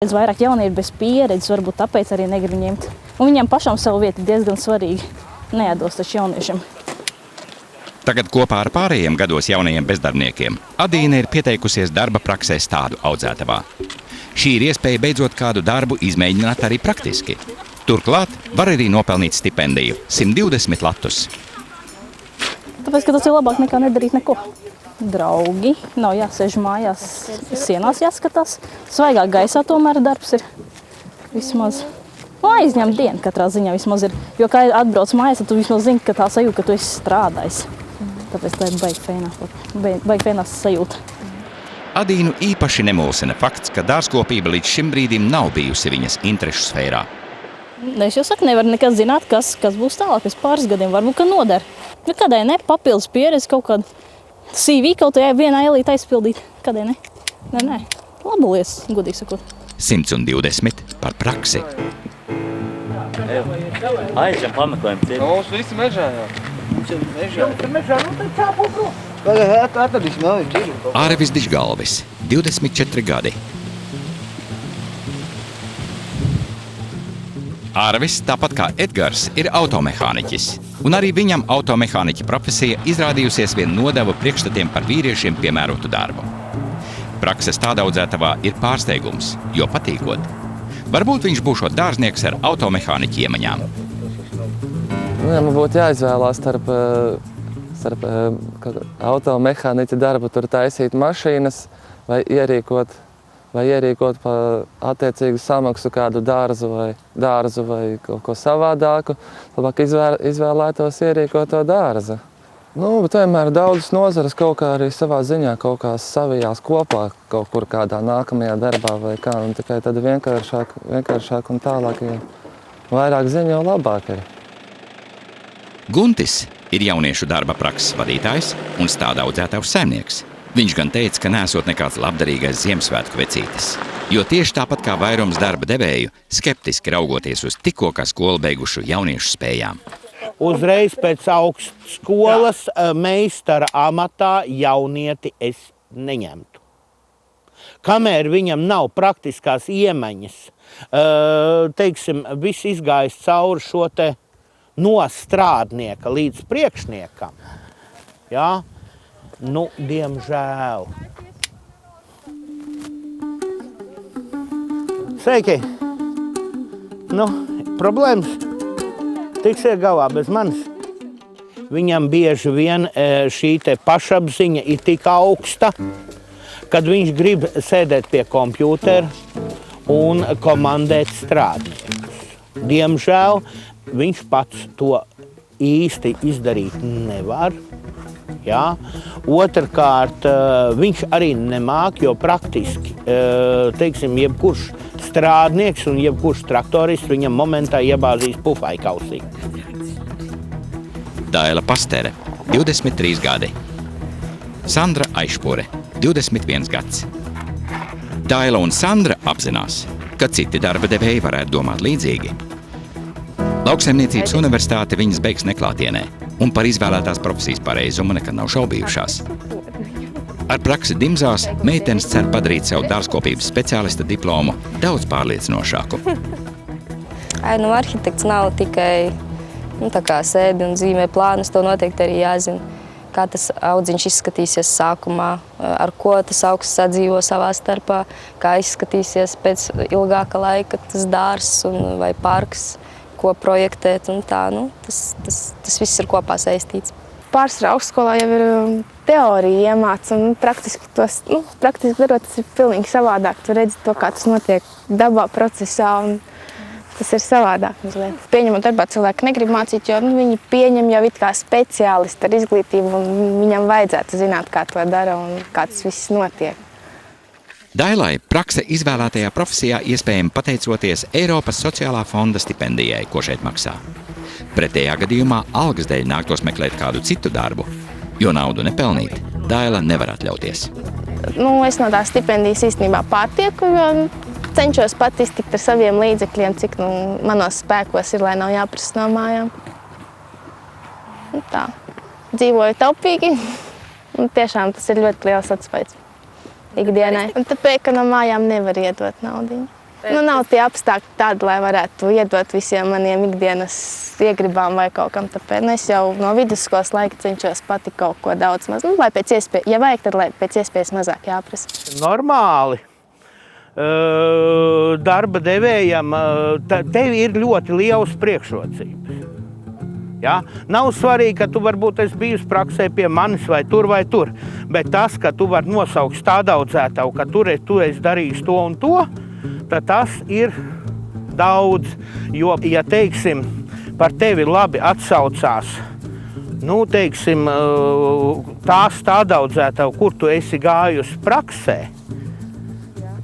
Vairāk jaunieši bez pieredzes, varbūt tāpēc arī negrib ņemt. Un viņiem pašam savu vietu diezgan svarīgi. Neatdos taču jauniešiem. Tagad kopā ar pārējiem gados jaunajiem bezdarbniekiem Adīne ir pieteikusies darba praksē stādu audzētavā. Šī ir iespēja beidzot kādu darbu izmēģināt arī praktiski. Turklāt var arī nopelnīt stipendiju – 120 latus. Tāpēc, ka tas ir labāk nekā nedarīt neko. Draugi, nav jāsēž mājās, sienās jāskatās. Svaigā gaisā tomēr darbs ir vismaz. Aizņem dienu katrā ziņā vismaz ir. Jo kā atbrauc mājās, tad tu vismaz zini, ka tā sajūta, ka tu esi strādājis. Tāpēc tā ir baigi fēnā sajūta. Adīnu īpaši nemulsina fakts, ka dārzkopība līdz šim brīdim nav bijusi viņas interešu sfērā. Es jau saku, nevar nekad zināt, kas būs tālāk pēc pāris gadiem. Varbūt, ka noder. Kādai ne, papildus pieredze kaut kādu CV kaut kā vienā ielīt aizpildīt. Kādai ne? Nē. Labalies, godīgi sakot. 120 par praksi. Aizjām pameklējam ciet. Mums visi mežā, jā. Mums ir mežā. Nu tad čāpo prom. Tagad atradīsim vēl ir ķiri. Ārvis Dižgalvis, 24 gadi. Ārvis, tāpat kā Edgars, ir automehāniķis. Un arī viņam automehāniķa profesija izrādījusies vien nodevu priekšstatiem par vīriešiem piemērotu darbu. Prakse stādaudzētavā ir pārsteigums, jo patīkot. Varbūt viņš būšot dārznieks ar automehāniķa iemaņām. Man būtu jāizvēlās starp automehāniķa darbu, tur taisīt mašīnas vai ierīkot pa attiecīgu samaksu kādu dārzu vai kaut ko savādāku. Labāk izvēlētos ierīkot to dārza. Bet vienmēr daudzas nozares kaut kā arī savā ziņā kaut kā savijās kopā kaut kur kādā nākamajā darbā vai kā. Un tikai tad vienkāršāk un tālāk, ja vairāk ziņo, labāk ir. Guntis ir jauniešu darba prakses vadītājs un stādaudzētavas saimnieks. Viņš gan teica, ka nesot nekāds labdarīgais Ziemassvētku vecītis, jo tieši tāpat kā vairums darba devēju, skeptiski raugoties uz tikko kā skolu beigušu jauniešu spējām. Uzreiz pēc augstskolas meistara amatā jaunieti es neņemtu. Kamēr viņam nav praktiskās iemaņas, teiksim, viss izgājis cauri šo te no strādnieka līdz priekšniekam, jā, diemžēl. Sveiki! Problēmas tiksiet galā bez manis. Viņam bieži vien šī te pašapziņa ir tik augsta, kad viņš grib sēdēt pie kompjūtera un komandēt strādniekus. Diemžēl viņš pats to īsti izdarīt nevar. Jā. Otrkārt, viņš arī nemāk, jo praktiski, teiksim, jebkurš strādnieks un jebkurš traktorists viņam momentā iebāzīs pufai kausī. Daila Pastere, 23 gadi. Sandra Aišpure, 21 gads. Daila un Sandra apzinās, ka citi darba devēji varētu domāt līdzīgi. Lauksaimniecības universitāte viņas beigs neklātienē, un par izvēlētās profesijas pareizumu nekad nav šaubījušās. Ar praksi Dimzās meitenes cer padarīt sev dārzkopības speciālista diplomu daudz pārliecinošāku. Arhitekts nav tikai tā kā sēdi un zīmē plānus, to noteikti arī jāzina, kā tas audziņš izskatīsies sākumā, ar ko tas augsts sadzīvo savā starpā, kā izskatīsies pēc ilgāka laika tas dārzs vai parks, ko projektēt un tā. Tas viss ir kopā saistīts. Pārsvarā augstskolā jau ir teorija iemāca un praktiski darot, tas ir pilnīgi savādāk. Tu redzi to, kā tas notiek dabā procesā un tas ir savādāk mazliet. Pieņemot darbā cilvēki negrib mācīt, jo viņi pieņem jau it kā speciālisti ar izglītību un viņam vajadzētu zināt, kā to dara un kā tas viss notiek. Dailai prakse izvēlētajā profesijā iespējami pateicoties Eiropas sociālā fonda stipendijai, ko šeit maksā. Pretējā gadījumā algas dēļ nāktos meklēt kādu citu darbu, jo naudu nepelnīt Daila nevar atļauties. Es no tās stipendijas īstenībā pārtieku, jo cenšos pat iztikt ar saviem līdzekļiem, cik manos spēkos ir, lai nav jāprasa no mājām. Tā. Dzīvoju taupīgi un tiešām tas ir ļoti liels atspējas ikdienai. Un tāpēc, ka no mājām nevar iedot naudiņu. Nu, nav tie apstākļi tādi, lai varētu iedot visiem maniem ikdienas iegribām vai kaut kam. Tāpēc es jau no vidusskolas laika cenšos pati kaut ko daudz maz. Nu, lai pēc iespējas, ja vajag, tad lai pēc iespējas mazāk jāprasa. Normāli. Darba devējam, tev ir ļoti lielas priekšrocības. Ja? Nav svarīgi, ka tu varbūt esi bijusi praksē pie manis vai tur, bet tas, ka tu vari nosaukt stādaudzētavu, ka tu esi darījis to un to, tad tas ir daudz. Jo, ja, teiksim, par tevi labi atsaucās, nu, teiksim, tā stādaudzētava, kur tu esi gājusi praksē,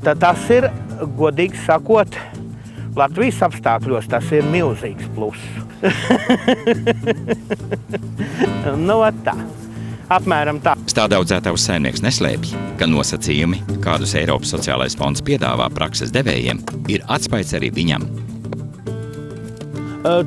tad tas ir, godīgi sakot, Latvijas apstākļos tas ir milzīgs pluss. Nu, tā. Apmēram tā. Stādaudzētavas saimnieks neslēpj, ka nosacījumi, kādus Eiropas sociālais fonds piedāvā prakses devējiem, ir atspaids arī viņam.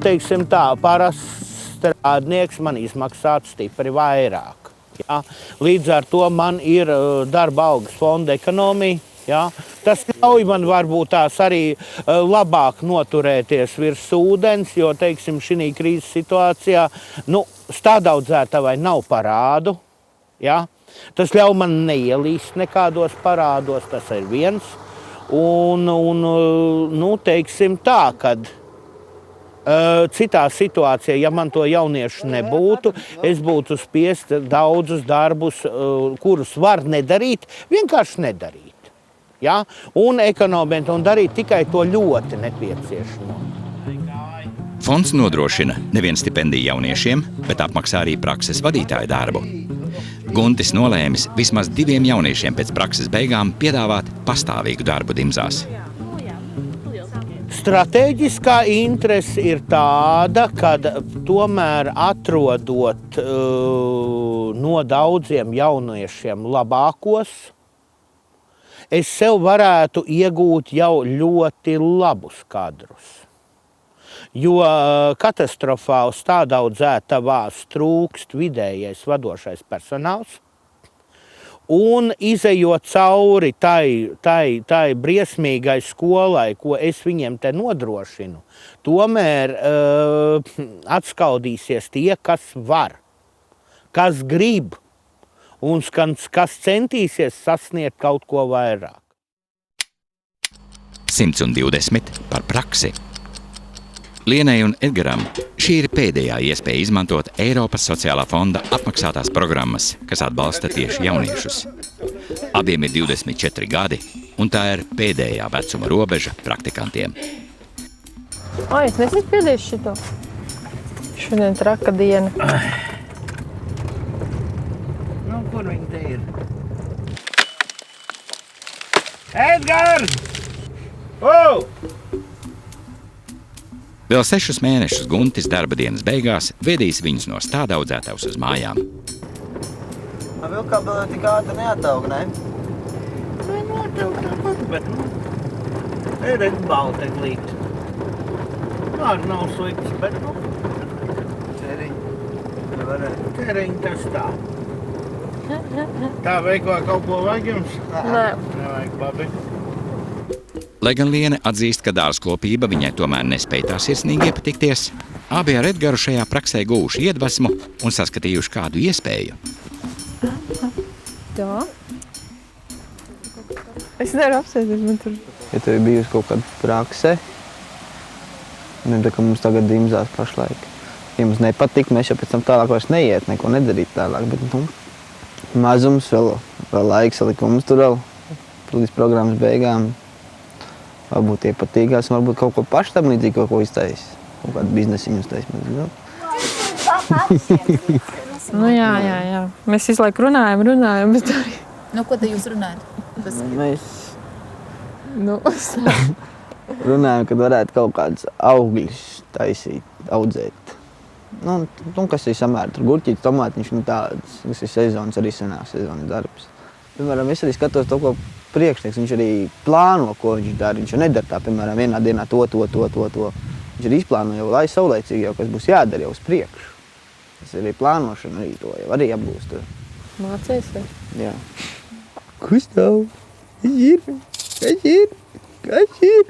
Teiksim tā, parasts strādnieks man izmaksātu stipri vairāk. Ja? Līdz ar to man ir darba algas fonda ekonomija. Ja? Tas ļauj man varbūt tās arī labāk noturēties virs ūdens, jo, teiksim, šī krīzes situācijā, nu, stādaudzētavai nav parādu. Ja? Tas ļauj man neielīst nekādos parādos, tas ir viens. Un nu, teiksim tā, kad citā situācijā, ja man to jauniešu nebūtu, es būtu spiest daudzus darbus, kurus var nedarīt, vienkārši nedarīt. Ja? Un ekonomēt un darīt tikai to ļoti nepieciešamo. Fonds nodrošina nevien stipendiju jauniešiem, bet apmaksā arī prakses vadītāju darbu. Guntis nolēmis vismaz 2 jauniešiem pēc prakses beigām piedāvāt pastāvīgu darbu Dimzās. Stratēģiskā interese ir tāda, ka tomēr atrodot no daudziem jauniešiem labākos, es sev varētu iegūt jau ļoti labus kadrus. Jo katastrofāli stādaudzētavās trūkst vidējais vadošais personāls. Un izejot cauri tai briesmīgai skolai, ko es viņiem te nodrošinu, tomēr atskaudīsies tie, kas var, kas grib. Un kas centīsies sasniegt kaut ko vairāk. 120 par praksi. Lienai un Edgaram šī ir pēdējā iespēja izmantot Eiropas sociālā fonda apmaksātās programmas, kas atbalsta tieši jauniešus. Abiem ir 24 gadi, un tā ir pēdējā vecuma robeža praktikantiem. Es nesmu piedējis šito. Šodien traka diena. Kur viņi te ir? Edgars! Vēl 6 mēnešus Guntis darba dienas beigās vedīs viņus no stādaudzētavas uz mājām. Vilkābelē tik ātri neataug, ne? Notev tāpat, bet, redz balteglīt. Nav slikts, bet, Ķeriņi tas tā. Tā veiklā kaut ko vajag jums? Nē. Nevajag, labi. Lai gan Liene atzīst, ka dārzkopība viņai tomēr nespēja tā sirsnīgi iepatikties, abi ar Edgaru šajā praksē guvuši iedvesmu un saskatījuši kādu iespēju. Jā. Es nevaru apsēsties, man tur. Ja tev ir bijusi kaut kāda prakse, ne tā kā mums tagad Dimzās pašlaik. Ja mums nepatīk, mēs jau pēc tam tālāk vairs neiet, neko nedarīt tālāk, bet mazums vēl laiks likums tur vēl līdz programmas beigām. Varbūt iepatīgās un varbūt kaut ko paši tam līdzīgi kaut ko iztais. Kaut kādu biznesiņu iztais. Nu jā. Mēs visu laiku runājam, bet arī... Nu, ko te jūs runājat? Mēs Nu, runājam, kad varētu kaut kādus augļus taisīt, audzēt. Nu, kas ir samēr, tur gurķītis, tomātiņš, nu tādas, tas ir sezonas, arī senās sezonas darbs. Piemēram, es arī skatos to, ko priekšnieks, viņš arī plāno, ko viņš dara. Viņš jau nedara tā, piemēram, vienā dienā to. Viņš arī izplāno jau, lai saulēcīgi jau, kas būs jādara jau uz priekšu. Tas ir arī plānošana, arī to jau arī apgūst. Mācies, vai? Jā. Kas tev? Kas ir? Kas ir?